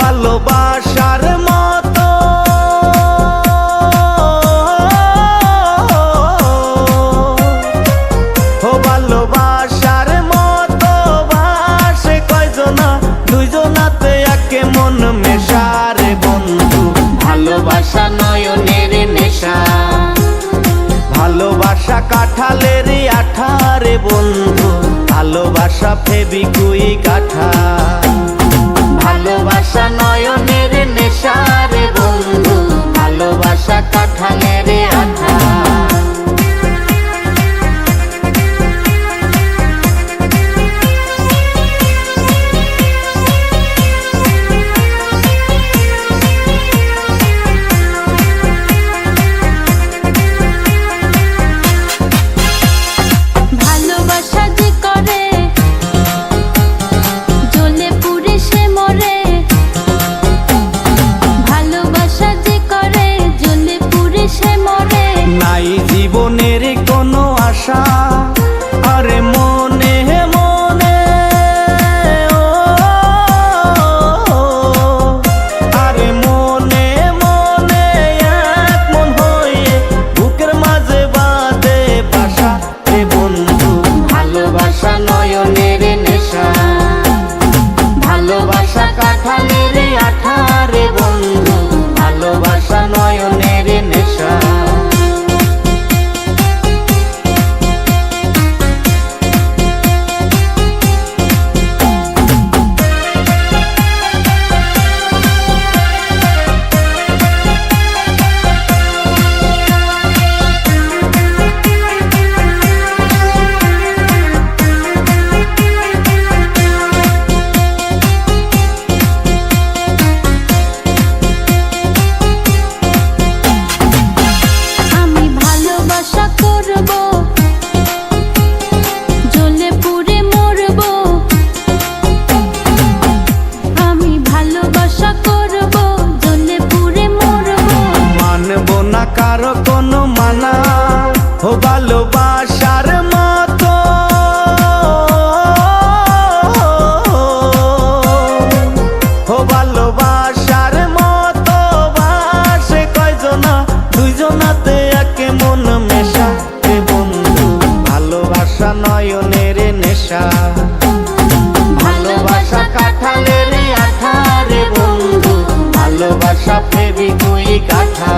ভালোবাসার মতো ভালোবাসার মতো বাসে কয়জনা, দুইজনাতে একে মন মেশারে বন্ধু। ভালোবাসা নয়নের নেশা, ভালোবাসা কাঁঠালের আঠারে বন্ধু, ভালোবাসা ফেবিকুইক আঠা। ভালোবাসা নয়নের নেশা রে বন্ধু, ভালোবাসা কাঁঠালের আঠা। ভালোবাসা যে করে জ্বলে পুড়ে সে মরে, ভালোবাসা যে করে জ্বলে পুড়ে সে মরে। নাই জীবনের কোনো আশা, আরে মনে মনে ও, আরে মনে মনে এক মন হয়ে বুকের মাঝে বাঁধে বাসা রে বন্ধু। ভালোবাসা নয়নের নেশা, ভালোবাসা কাঁঠালের আঠা রে বন্ধু, ভালোবাসা নয়নের নেশা। আমি ভালোবাসা করব জ্বলে পুড়ে মরব, আমি ভালোবাসা করব জ্বলে পুড়ে মরব। মানব না কারো কোনো মানা, ও ভালোবাসার মতো ভালোবাসার মতো বাসে কয়জনা, দুইজনাতে একে মন মেশা রে বন্ধু। ভালোবাসা নয়নের নেশা, ভালোবাসা কাঁঠালের আঠা রে বন্ধু, ভালোবাসা ফেবিকুইক আঠা।